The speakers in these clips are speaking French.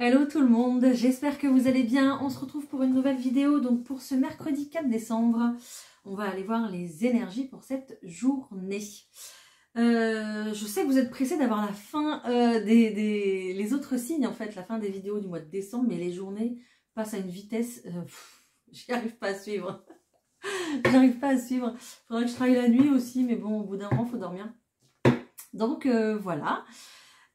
Hello tout le monde, j'espère que vous allez bien. On se retrouve pour une nouvelle vidéo. Donc pour ce mercredi 4 décembre, on va aller voir les énergies pour cette journée. Je sais que vous êtes pressés d'avoir la fin les autres signes, en fait, la fin des vidéos du mois de décembre, mais les journées passent à une vitesse, j'y arrive pas à suivre. J'arrive pas à suivre. Faudrait que je travaille la nuit aussi, mais bon, au bout d'un moment, il faut dormir. Donc voilà.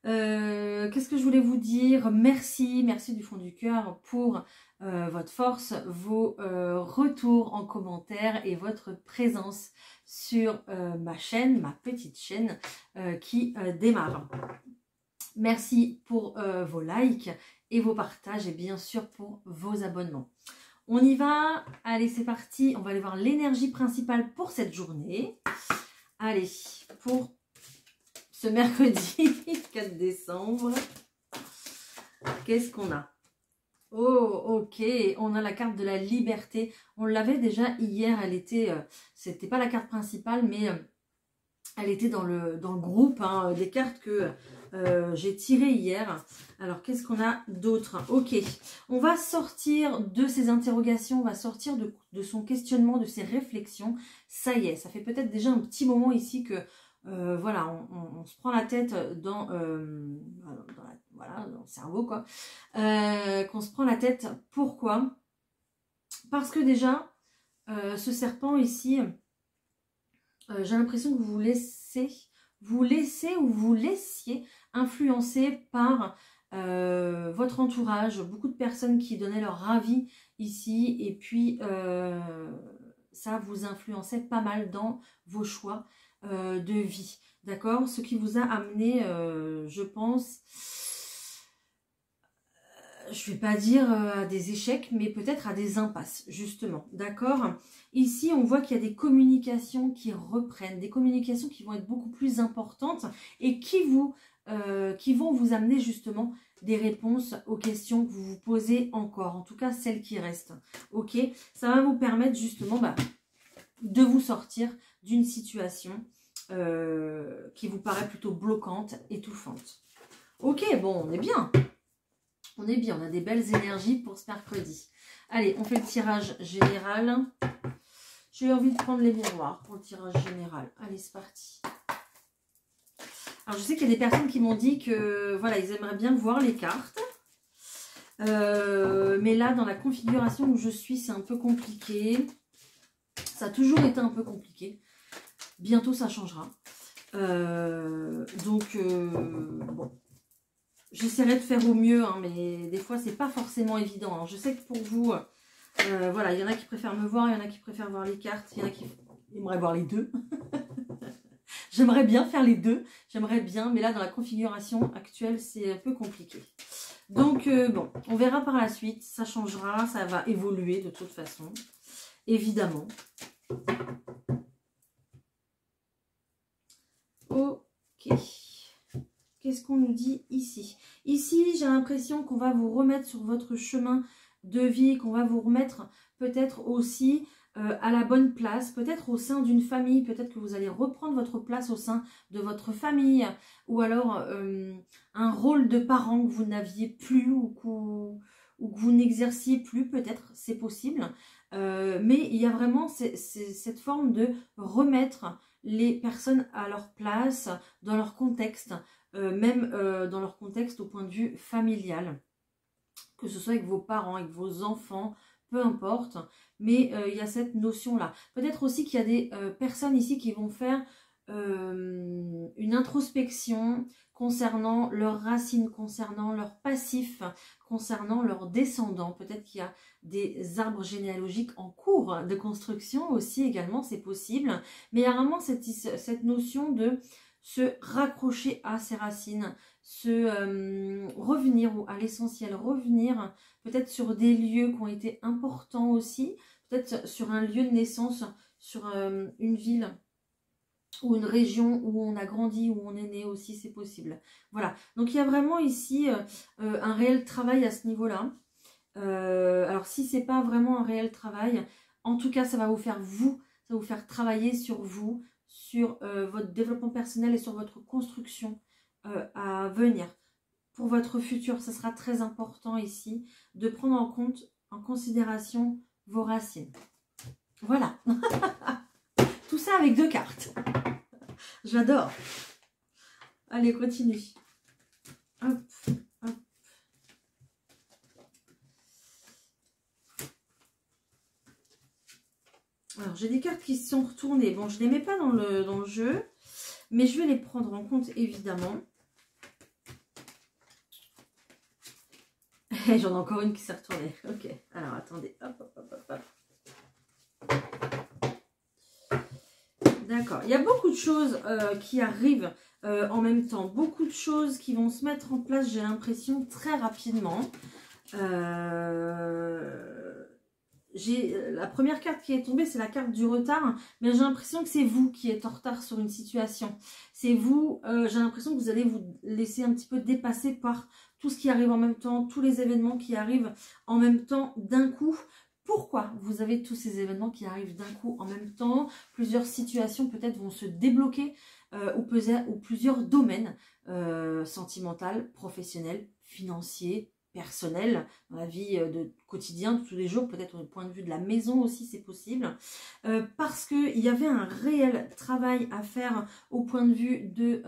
Qu'est-ce que je voulais vous dire? Merci du fond du cœur pour votre force, vos retours en commentaire et votre présence sur ma chaîne, ma petite chaîne qui démarre. Merci pour vos likes et vos partages et bien sûr pour vos abonnements. On y va, allez c'est parti, on va aller voir l'énergie principale pour cette journée. Allez, pour ce mercredi 4 décembre, qu'est-ce qu'on a? Oh, ok, on a la carte de la liberté. On l'avait déjà hier, elle était, c'était pas la carte principale, mais elle était dans le groupe hein, des cartes que j'ai tirées hier. Alors, qu'est-ce qu'on a d'autre? Ok, on va sortir de ses interrogations, on va sortir de son questionnement, de ses réflexions. Ça y est, ça fait peut-être déjà un petit moment ici que voilà, on se prend la tête dans le cerveau, quoi. Qu'on se prend la tête. Pourquoi? Parce que déjà, ce serpent ici, j'ai l'impression que vous laissez ou vous laissiez influencer par votre entourage. Beaucoup de personnes qui donnaient leur avis ici. Et puis, ça vous influençait pas mal dans vos choix de vie, d'accord? Ce qui vous a amené, je pense, je vais pas dire à des échecs, mais peut-être à des impasses, justement, d'accord? Ici, on voit qu'il y a des communications qui reprennent, des communications qui vont être beaucoup plus importantes et qui vont vous amener justement des réponses aux questions que vous vous posez encore, en tout cas celles qui restent, ok? Ça va vous permettre justement de vous sortir d'une situation qui vous paraît plutôt bloquante, étouffante. Ok, bon, on est bien. On est bien, on a des belles énergies pour ce mercredi. Allez, on fait le tirage général. J'ai envie de prendre les miroirs pour le tirage général. Allez, c'est parti. Alors, je sais qu'il y a des personnes qui m'ont dit que, voilà, ils aimeraient bien voir les cartes. Mais là, dans la configuration où je suis, c'est un peu compliqué. Ça a toujours été un peu compliqué. Bientôt, ça changera. Bon, j'essaierai de faire au mieux, hein, mais des fois, c'est pas forcément évident. Hein. Je sais que pour vous, voilà, il y en a qui préfèrent me voir, il y en a qui préfèrent voir les cartes, il y en a qui aimeraient voir les deux. J'aimerais bien faire les deux, j'aimerais bien, mais là, dans la configuration actuelle, c'est un peu compliqué. Donc, bon, on verra par la suite, ça changera, ça va évoluer de toute façon, évidemment. Ok. Qu'est-ce qu'on nous dit ici? Ici, j'ai l'impression qu'on va vous remettre sur votre chemin de vie, qu'on va vous remettre peut-être aussi à la bonne place, peut-être au sein d'une famille, peut-être que vous allez reprendre votre place au sein de votre famille, ou alors un rôle de parent que vous n'aviez plus ou que vous n'exerciez plus, peut-être, c'est possible. Mais il y a vraiment cette forme de remettre les personnes à leur place, dans leur contexte, même dans leur contexte au point de vue familial, que ce soit avec vos parents, avec vos enfants, peu importe, mais il y a cette notion-là. Peut-être aussi qu'il y a des personnes ici qui vont faire une introspection concernant leurs racines, concernant leur passif, concernant leurs descendants. Peut-être qu'il y a des arbres généalogiques en cours de construction aussi également, c'est possible. Mais il y a vraiment cette notion de se raccrocher à ses racines, revenir à l'essentiel, revenir peut-être sur des lieux qui ont été importants aussi, peut-être sur un lieu de naissance, sur une ville ou une région où on a grandi, où on est né aussi, c'est possible. Voilà, donc il y a vraiment ici un réel travail à ce niveau-là. Alors si c'est pas vraiment un réel travail, en tout cas ça va vous faire ça va vous faire travailler sur vous, sur votre développement personnel et sur votre construction à venir. pour votre futur. Ce sera très important ici de prendre en considération vos racines. Voilà. Tout ça avec 2 cartes. J'adore. Allez, continue. Hop, hop. Alors, j'ai des cartes qui se sont retournées. Bon, je ne les mets pas dans le jeu, mais je vais les prendre en compte, évidemment. J'en ai encore une qui s'est retournée. Ok, alors attendez. Hop, hop, hop, hop. D'accord. Il y a beaucoup de choses qui arrivent en même temps. Beaucoup de choses qui vont se mettre en place, j'ai l'impression, très rapidement. La première carte qui est tombée, c'est la carte du retard. Mais j'ai l'impression que c'est vous qui êtes en retard sur une situation. C'est vous, j'ai l'impression que vous allez vous laisser un petit peu dépasser par tout ce qui arrive en même temps, tous les événements qui arrivent en même temps d'un coup. Pourquoi vous avez tous ces événements qui arrivent d'un coup en même temps? Plusieurs situations peut-être vont se débloquer ou plusieurs domaines sentimental, professionnel, financier, personnel, dans la vie de quotidien de tous les jours, peut-être au point de vue de la maison aussi c'est possible, parce qu'il y avait un réel travail à faire au point de vue de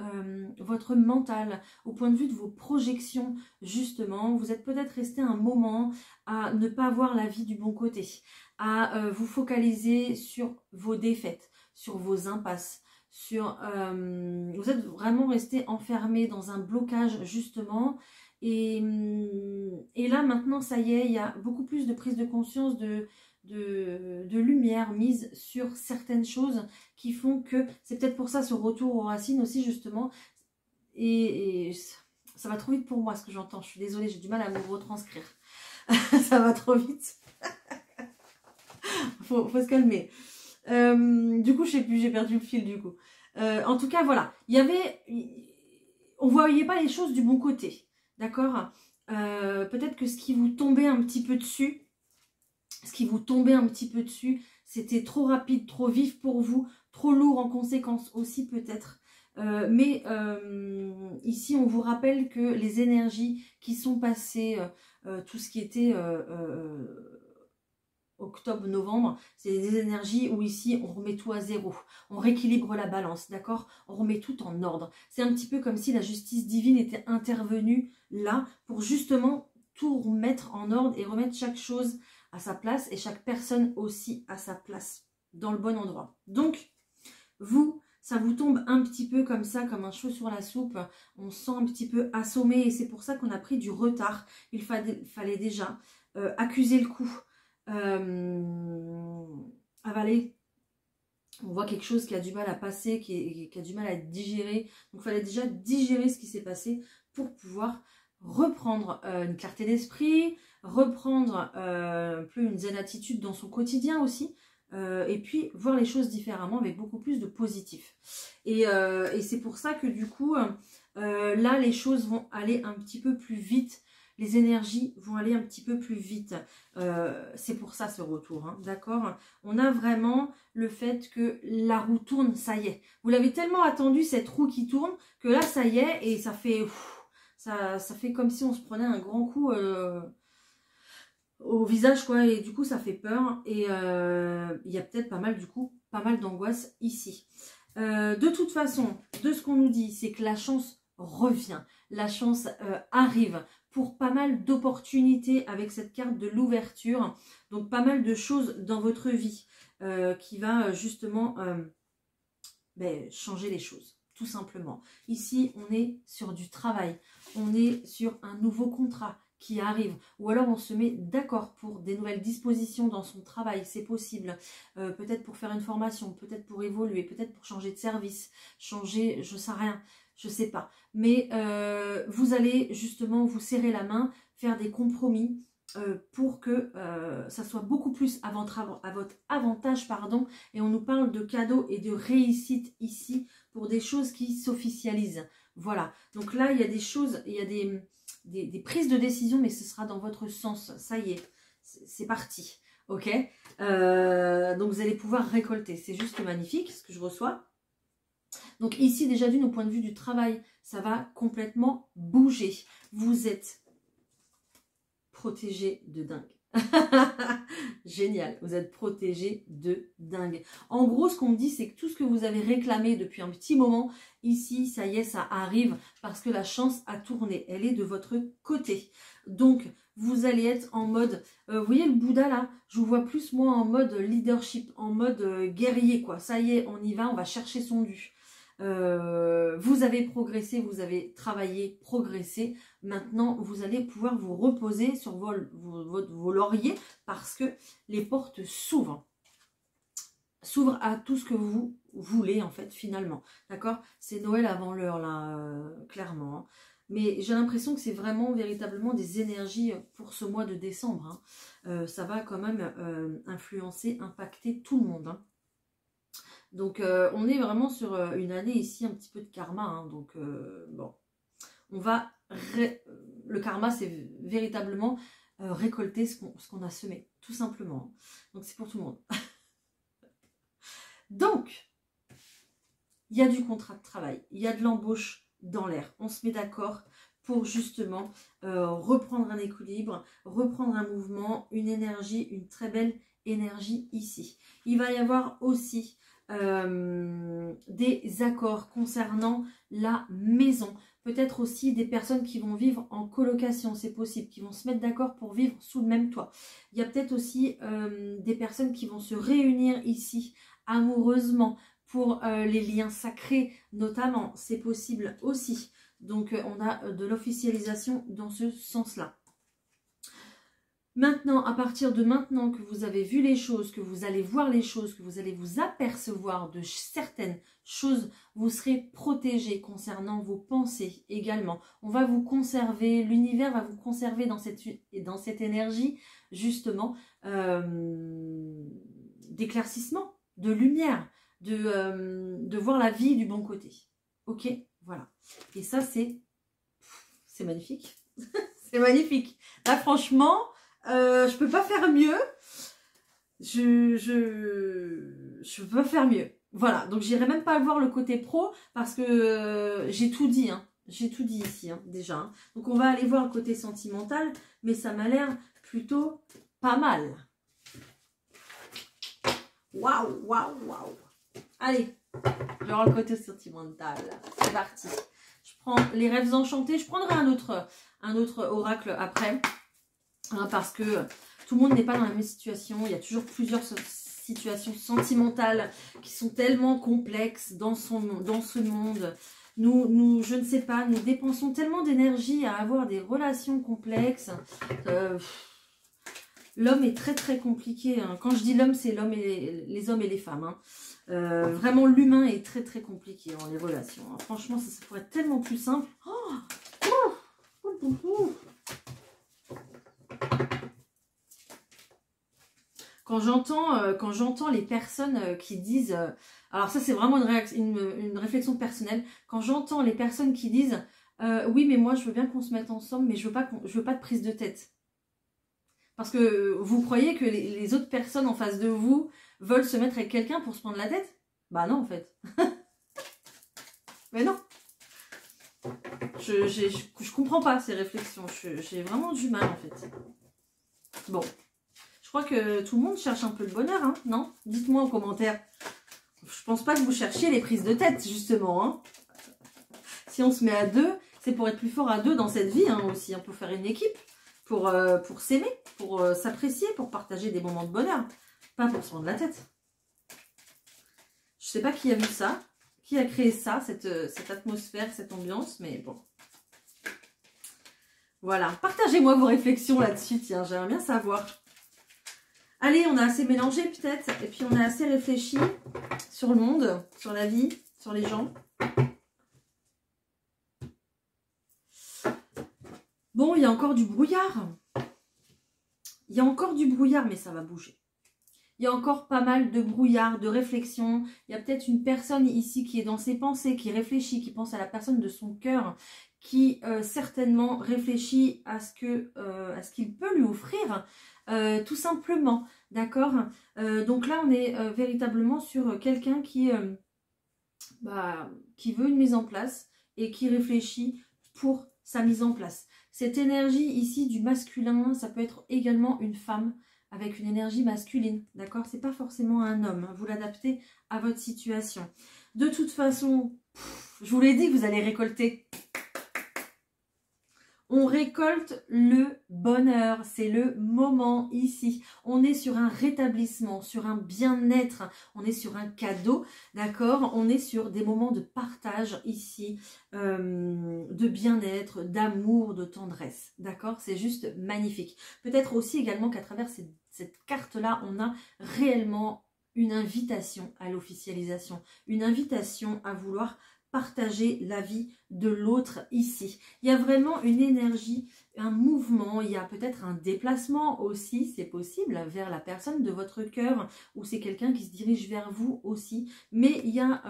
votre mental, au point de vue de vos projections justement. Vous êtes peut-être resté un moment à ne pas voir la vie du bon côté, à vous focaliser sur vos défaites, sur vos impasses, vous êtes vraiment resté enfermé dans un blocage justement. Et là maintenant ça y est, il y a beaucoup plus de prise de conscience, de lumière mise sur certaines choses qui font que c'est peut-être pour ça ce retour aux racines aussi justement. Et ça va trop vite pour moi ce que j'entends, je suis désolée, j'ai du mal à me retranscrire. Ça va trop vite. faut se calmer. Du coup je sais plus, j'ai perdu le fil du coup. En tout cas voilà, on voyait pas les choses du bon côté. D'accord, peut-être que ce qui vous tombait un petit peu dessus, c'était trop rapide, trop vif pour vous, trop lourd en conséquence aussi peut-être. Mais ici, on vous rappelle que les énergies qui sont passées, tout ce qui était octobre-novembre, c'est des énergies où ici on remet tout à zéro, on rééquilibre la balance, d'accord, on remet tout en ordre. C'est un petit peu comme si la justice divine était intervenue là pour justement tout remettre en ordre et remettre chaque chose à sa place et chaque personne aussi à sa place, dans le bon endroit. Donc, vous, ça vous tombe un petit peu comme ça, comme un cheveu sur la soupe, on se sent un petit peu assommé et c'est pour ça qu'on a pris du retard. Il fallait déjà accuser le coup. Avaler, on voit quelque chose qui a du mal à passer, qui a du mal à être digéré, donc il fallait déjà digérer ce qui s'est passé pour pouvoir reprendre une clarté d'esprit, reprendre un peu une zen attitude dans son quotidien aussi, et puis voir les choses différemment avec beaucoup plus de positif. Et c'est pour ça que du coup là les choses vont aller un petit peu plus vite. Les énergies vont aller un petit peu plus vite. C'est pour ça ce retour, hein, d'accord? On a vraiment le fait que la roue tourne, ça y est. Vous l'avez tellement attendu, cette roue qui tourne, que là, ça y est, et ça fait... ça fait comme si on se prenait un grand coup au visage, quoi. Et du coup, ça fait peur. Et il y a peut-être pas mal d'angoisse ici. De toute façon, de ce qu'on nous dit, c'est que la chance revient. La chance arrive pour pas mal d'opportunités avec cette carte de l'ouverture. Donc pas mal de choses dans votre vie qui va justement changer les choses, tout simplement. Ici, on est sur du travail. On est sur un nouveau contrat qui arrive. Ou alors on se met d'accord pour des nouvelles dispositions dans son travail. C'est possible. Peut-être pour faire une formation, peut-être pour évoluer, peut-être pour changer de service, changer, je sais rien. Je sais pas. Mais vous allez justement vous serrer la main, faire des compromis pour que ça soit beaucoup plus à votre avantage. Pardon. Et on nous parle de cadeaux et de réussite ici pour des choses qui s'officialisent. Voilà. Donc là, il y a des choses, il y a des prises de décision, mais ce sera dans votre sens. Ça y est, c'est parti. Ok, donc vous allez pouvoir récolter. C'est juste magnifique ce que je reçois. Donc ici, déjà d'une, au point de vue du travail, ça va complètement bouger. Vous êtes protégé de dingue. Génial, vous êtes protégé de dingue. En gros, ce qu'on me dit, c'est que tout ce que vous avez réclamé depuis un petit moment, ici, ça y est, ça arrive parce que la chance a tourné. Elle est de votre côté. Donc, vous allez être en mode, vous voyez le Bouddha là, je vous vois plus moi en mode leadership, en mode guerrier quoi. Ça y est, on y va, on va chercher son dû. Vous avez progressé, vous avez travaillé, progressé. Maintenant, vous allez pouvoir vous reposer sur vos lauriers parce que les portes s'ouvrent. S'ouvrent à tout ce que vous voulez en fait finalement. D'accord? C'est Noël avant l'heure là, clairement. Hein. Mais j'ai l'impression que c'est vraiment véritablement des énergies pour ce mois de décembre. Hein. Ça va quand même influencer, impacter tout le monde. Hein. Donc on est vraiment sur une année ici, un petit peu de karma. Hein. Donc bon, on va... Le karma, c'est véritablement récolter ce qu'on a semé, tout simplement. Donc c'est pour tout le monde. Donc, il y a du contrat de travail, il y a de l'embauche dans l'air. On se met d'accord pour justement reprendre un équilibre, reprendre un mouvement, une énergie, une très belle énergie ici. Il va y avoir aussi des accords concernant la maison. Peut-être aussi des personnes qui vont vivre en colocation, c'est possible, qui vont se mettre d'accord pour vivre sous le même toit. Il y a peut-être aussi des personnes qui vont se réunir ici amoureusement pour les liens sacrés notamment, c'est possible aussi. Donc on a de l'officialisation dans ce sens-là. Maintenant, à partir de maintenant que vous avez vu les choses, que vous allez voir les choses, que vous allez vous apercevoir de certaines choses, vous serez protégé concernant vos pensées également. On va vous conserver, l'univers va vous conserver dans cette énergie justement d'éclaircissement, de lumière, de voir la vie du bon côté. Ok, voilà. Et ça, c'est magnifique. C'est magnifique. Là, franchement... je peux pas faire mieux. Je peux pas faire mieux. Voilà, donc j'irai même pas voir le côté pro parce que j'ai tout dit. Hein. J'ai tout dit ici hein, déjà. Hein. Donc on va aller voir le côté sentimental, mais ça m'a l'air plutôt pas mal. Waouh, waouh, waouh. Allez, je vais voir le côté sentimental. C'est parti. Je prends les rêves enchantés. Je prendrai un autre oracle après. Hein, parce que tout le monde n'est pas dans la même situation. Il y a toujours plusieurs situations sentimentales qui sont tellement complexes dans ce monde. Nous, je ne sais pas, nous dépensons tellement d'énergie à avoir des relations complexes. L'homme est très très compliqué. Hein. Quand je dis l'homme, c'est l'homme et les hommes et les femmes. Hein. Vraiment, l'humain est très très compliqué dans les relations. Hein. Franchement, ça pourrait être tellement plus simple. Quand j'entends les personnes qui disent... alors ça, c'est vraiment une réflexion personnelle. Quand j'entends les personnes qui disent oui, mais moi, je veux bien qu'on se mette ensemble, mais je veux pas de prise de tête. Parce que vous croyez que les autres personnes en face de vous veulent se mettre avec quelqu'un pour se prendre la tête? Bah non, en fait. Mais non. Je comprends pas ces réflexions. J'ai vraiment du mal, en fait. Bon. Je crois que tout le monde cherche un peu le bonheur, hein, non? Dites-moi en commentaire. Je pense pas que vous cherchiez les prises de tête, justement. Hein. Si on se met à deux, c'est pour être plus fort à deux dans cette vie hein, aussi. On peut faire une équipe pour s'aimer, pour s'apprécier, pour partager des moments de bonheur. Pas pour se prendre la tête. Je sais pas qui a vu ça, qui a créé ça, cette atmosphère, cette ambiance, mais bon. Voilà. Partagez-moi vos réflexions là-dessus, tiens, j'aimerais bien savoir. Allez, on a assez mélangé peut-être, et puis on a assez réfléchi sur le monde, sur la vie, sur les gens. Bon, il y a encore du brouillard. Il y a encore du brouillard, mais ça va bouger. Il y a encore pas mal de brouillard, de réflexion. Il y a peut-être une personne ici qui est dans ses pensées, qui réfléchit, qui pense à la personne de son cœur, qui certainement réfléchit à ce qu'il peut lui offrir. Tout simplement, d'accord. Donc là, on est véritablement sur quelqu'un qui qui veut une mise en place et qui réfléchit pour sa mise en place. Cette énergie ici du masculin, ça peut être également une femme avec une énergie masculine, d'accord? C'est pas forcément un homme, hein. Vous l'adaptez à votre situation. De toute façon, je vous l'ai dit que vous allez récolter. On récolte le bonheur, c'est le moment ici. On est sur un rétablissement, sur un bien-être, on est sur un cadeau, d'accord? On est sur des moments de partage ici, de bien-être, d'amour, de tendresse, d'accord? C'est juste magnifique. Peut-être aussi également qu'à travers cette carte-là, on a réellement une invitation à l'officialisation, une invitation à vouloir partager la vie de l'autre ici. Il y a vraiment une énergie, un mouvement, il y a peut-être un déplacement aussi, c'est possible, vers la personne de votre cœur, ou c'est quelqu'un qui se dirige vers vous aussi, mais il y a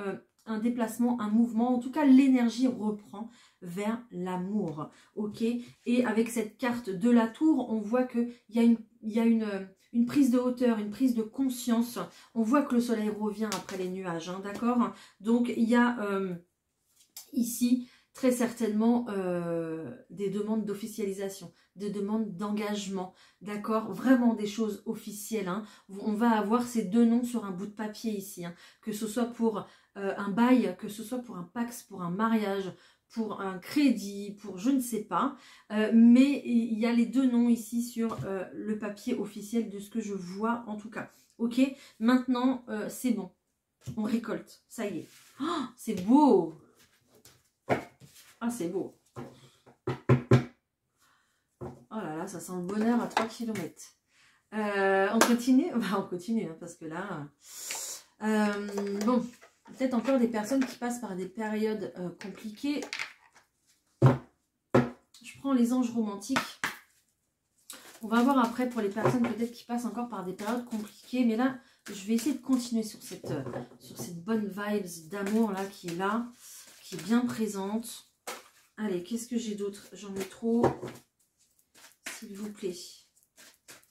un déplacement, un mouvement, en tout cas l'énergie reprend vers l'amour, ok? Et avec cette carte de la tour, on voit qu'il y a une prise de hauteur, une prise de conscience. On voit que le soleil revient après les nuages, hein, d'accord? Donc il y a ici très certainement des demandes d'officialisation, des demandes d'engagement, d'accord? Vraiment des choses officielles, hein. On va avoir ces deux noms sur un bout de papier ici, hein. Que ce soit pour un bail, que ce soit pour un pax, pour un mariage, pour un crédit, pour je ne sais pas, mais il y a les deux noms ici sur le papier officiel de ce que je vois en tout cas. Ok, maintenant c'est bon, on récolte, ça y est. Oh, c'est beau! Ah, c'est beau! Oh là là, ça sent le bonheur à 3 km. On continue? On continue, hein, parce que là... bon, peut-être encore des personnes qui passent par des périodes compliquées. Je prends les anges romantiques. On va voir après pour les personnes peut-être qui passent encore par des périodes compliquées. Mais là, je vais essayer de continuer sur cette bonne vibes d'amour là, qui est bien présente. Allez, qu'est-ce que j'ai d'autre? J'en ai trop. S'il vous plaît.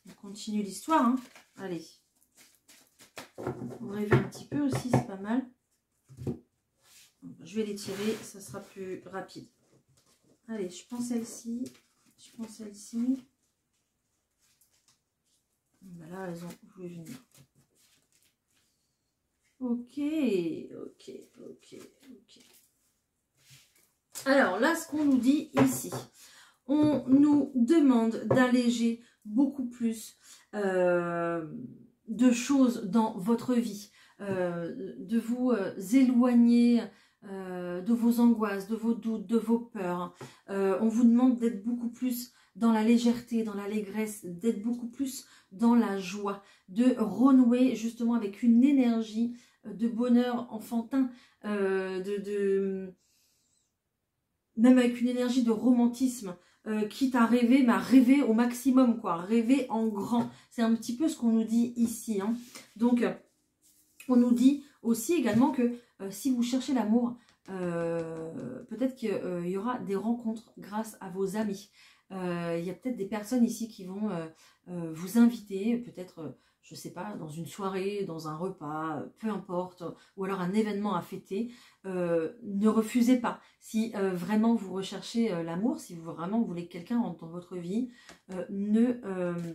On continue l'histoire, hein. Allez. Vous rêvez un petit peu aussi, c'est pas mal. Je vais les tirer, ça sera plus rapide. Allez, je prends celle-ci. Je prends celle-ci. Ben là, elles ont voulu venir. Ok. Alors là, ce qu'on nous dit ici, on nous demande d'alléger beaucoup plus de choses dans votre vie, de vous éloigner de vos angoisses, de vos doutes, de vos peurs. On vous demande d'être beaucoup plus dans la légèreté, dans l'allégresse, d'être beaucoup plus dans la joie, de renouer justement avec une énergie de bonheur enfantin, même avec une énergie de romantisme, quitte à rêver, mais à rêver au maximum, quoi, rêver en grand. C'est un petit peu ce qu'on nous dit ici, hein. Donc, on nous dit aussi également que si vous cherchez l'amour, peut-être qu'il y aura des rencontres grâce à vos amis. Il y a peut-être des personnes ici qui vont vous inviter, peut-être, je ne sais pas, dans une soirée, dans un repas, peu importe, ou alors un événement à fêter. Ne refusez pas. Si vraiment vous recherchez l'amour, si vous vraiment voulez quelqu'un dans votre vie, ne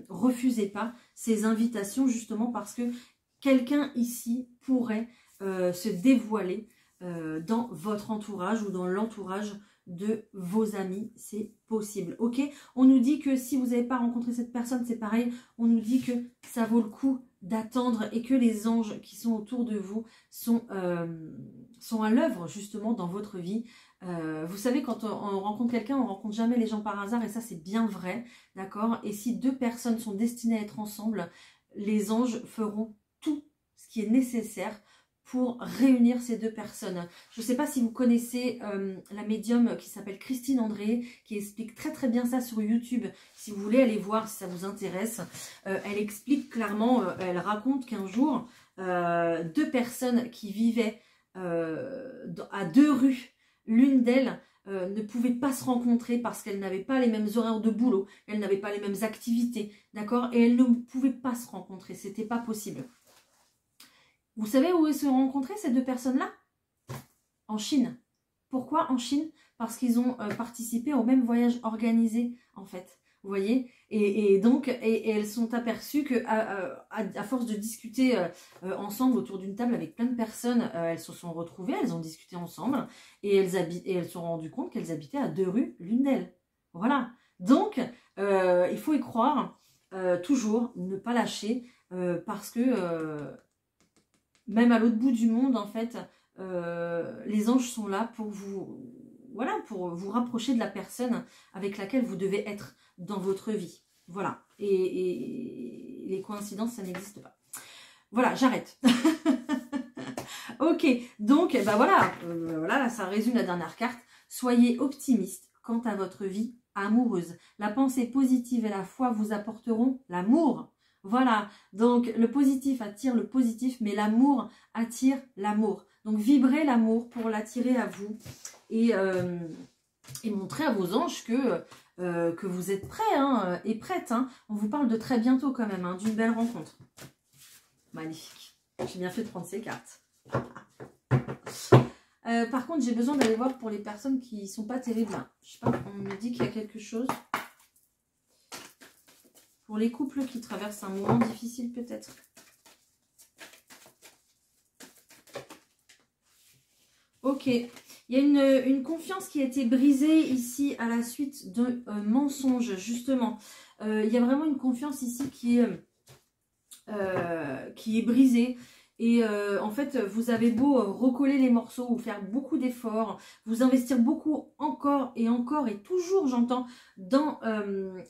refusez pas ces invitations justement parce que quelqu'un ici pourrait se dévoiler dans votre entourage ou dans l'entourage de vos amis, c'est possible, ok? On nous dit que si vous n'avez pas rencontré cette personne, c'est pareil, on nous dit que ça vaut le coup d'attendre et que les anges qui sont autour de vous sont à l'œuvre justement dans votre vie. Vous savez, quand on rencontre quelqu'un, on ne rencontre jamais les gens par hasard et ça c'est bien vrai, d'accord? Et si deux personnes sont destinées à être ensemble, les anges feront tout ce qui est nécessaire pour réunir ces deux personnes. Je ne sais pas si vous connaissez la médium qui s'appelle Christine André, qui explique très très bien ça sur YouTube. Si vous voulez aller voir, si ça vous intéresse, elle explique clairement, elle raconte qu'un jour, deux personnes qui vivaient à 2 rues, l'une d'elles ne pouvait pas se rencontrer parce qu'elles n'avaient pas les mêmes horaires de boulot, elles n'avaient pas les mêmes activités, d'accord? Et elles ne pouvaient pas se rencontrer, c'était pas possible. Vous savez où elles se sont rencontrées, ces deux personnes-là? en Chine. Pourquoi en Chine? Parce qu'ils ont participé au même voyage organisé, en fait. Vous voyez, et donc, elles sont aperçues que à force de discuter ensemble autour d'une table avec plein de personnes, elles se sont retrouvées, elles ont discuté ensemble, et elles se sont rendues compte qu'elles habitaient à 2 rues l'une d'elles. Voilà. Donc, il faut y croire, toujours, ne pas lâcher, parce que même à l'autre bout du monde, en fait, les anges sont là pour vous, voilà, pour vous rapprocher de la personne avec laquelle vous devez être dans votre vie. Voilà. Et les coïncidences, ça n'existe pas. Voilà, j'arrête. Ok, donc, bah voilà, voilà, ça résume la dernière carte. Soyez optimiste quant à votre vie amoureuse. La pensée positive et la foi vous apporteront l'amour. Voilà, donc le positif attire le positif, mais l'amour attire l'amour. Donc vibrez l'amour pour l'attirer à vous et montrer à vos anges que vous êtes prêts hein, et prêtes. Hein. On vous parle de très bientôt quand même, hein, d'une belle rencontre. Magnifique. J'ai bien fait de prendre ces cartes. Par contre, j'ai besoin d'aller voir pour les personnes qui ne sont pas terribles. Là. Je sais pas, on me dit qu'il y a quelque chose. Pour les couples qui traversent un moment difficile peut-être. Ok. Il y a une confiance qui a été brisée ici à la suite de mensonges, justement. Il y a vraiment une confiance ici qui est brisée. Et en fait, vous avez beau recoller les morceaux, ou faire beaucoup d'efforts, vous investir beaucoup encore et toujours, j'entends, dans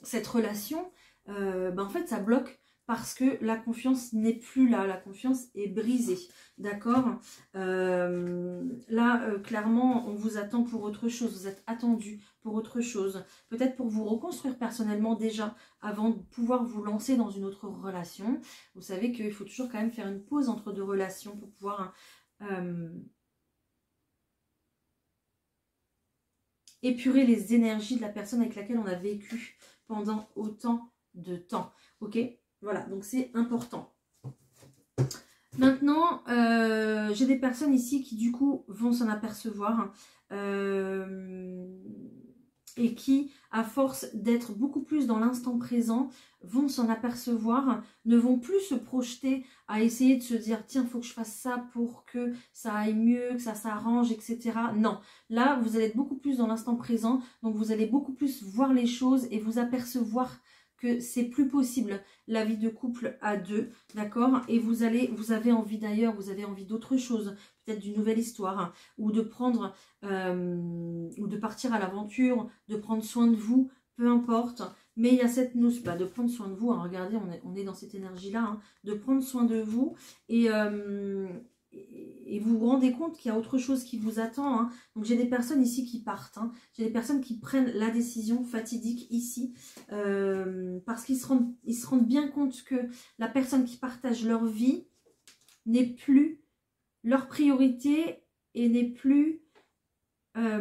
cette relation, en fait, ça bloque parce que la confiance n'est plus là, la confiance est brisée, d'accord. Là, clairement, on vous attend pour autre chose, vous êtes attendu pour autre chose, peut-être pour vous reconstruire personnellement déjà, avant de pouvoir vous lancer dans une autre relation. Vous savez qu'il faut toujours quand même faire une pause entre deux relations pour pouvoir épurer les énergies de la personne avec laquelle on a vécu pendant autant de temps. Ok, voilà, donc c'est important. Maintenant, j'ai des personnes ici qui du coup vont s'en apercevoir et qui, à force d'être beaucoup plus dans l'instant présent, vont s'en apercevoir, ne vont plus se projeter à essayer de se dire « Tiens, il faut que je fasse ça pour que ça aille mieux, que ça s'arrange, etc. » Non, là, vous allez être beaucoup plus dans l'instant présent, donc vous allez beaucoup plus voir les choses et vous apercevoir que c'est plus possible la vie de couple à deux, d'accord. Et vous avez envie d'ailleurs, vous avez envie d'autre chose, peut-être d'une nouvelle histoire, hein, ou de prendre, ou de partir à l'aventure, de prendre soin de vous, peu importe. Mais il y a cette notion de prendre soin de vous. Hein, regardez, on est dans cette énergie-là, hein, de prendre soin de vous et vous vous rendez compte qu'il y a autre chose qui vous attend. Hein. Donc j'ai des personnes ici qui partent. Hein. J'ai des personnes qui prennent la décision fatidique ici. Parce qu'ils se rendent bien compte que la personne qui partage leur vie n'est plus leur priorité et n'est plus la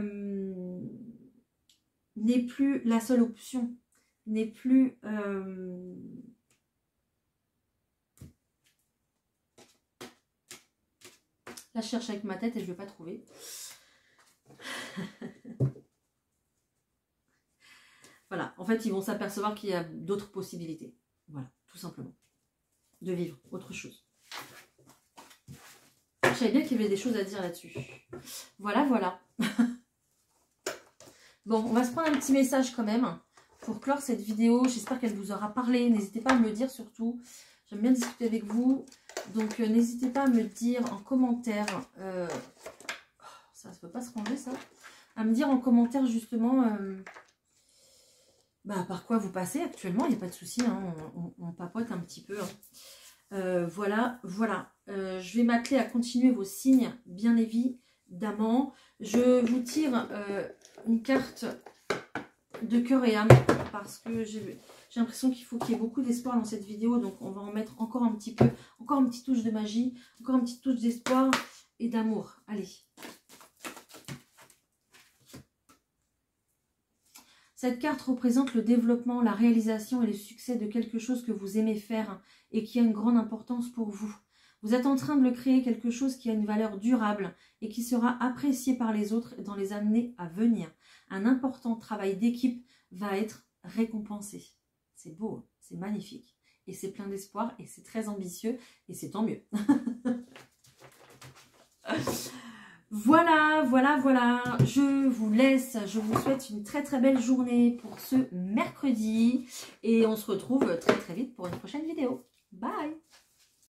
seule option. N'est plus... Là, je cherche avec ma tête et je ne vais pas trouver. Voilà, en fait, ils vont s'apercevoir qu'il y a d'autres possibilités. Voilà, tout simplement. De vivre autre chose. Je savais bien qu'il y avait des choses à dire là-dessus. Voilà, voilà. Bon, on va se prendre un petit message quand même pour clore cette vidéo. J'espère qu'elle vous aura parlé. N'hésitez pas à me le dire surtout. J'aime bien discuter avec vous. Donc, n'hésitez pas à me dire en commentaire. Ça ne peut pas se ranger, ça. À me dire en commentaire, justement, par quoi vous passez actuellement. Il n'y a pas de souci. Hein, on papote un petit peu. Hein. Voilà, voilà. Je vais m'atteler à continuer vos signes, bien évidemment. Je vous tire une carte de cœur et âme parce que j'ai l'impression qu'il faut qu'il y ait beaucoup d'espoir dans cette vidéo, donc on va en mettre encore un petit peu, encore une petite touche de magie, encore une petite touche d'espoir et d'amour. Allez. Cette carte représente le développement, la réalisation et le succès de quelque chose que vous aimez faire et qui a une grande importance pour vous. Vous êtes en train de le créer quelque chose qui a une valeur durable et qui sera apprécié par les autres dans les années à venir. Un important travail d'équipe va être récompensé. C'est beau, c'est magnifique. Et c'est plein d'espoir et c'est très ambitieux et c'est tant mieux. Voilà, voilà, voilà. Je vous laisse. Je vous souhaite une très très belle journée pour ce mercredi. Et on se retrouve très très vite pour une prochaine vidéo. Bye!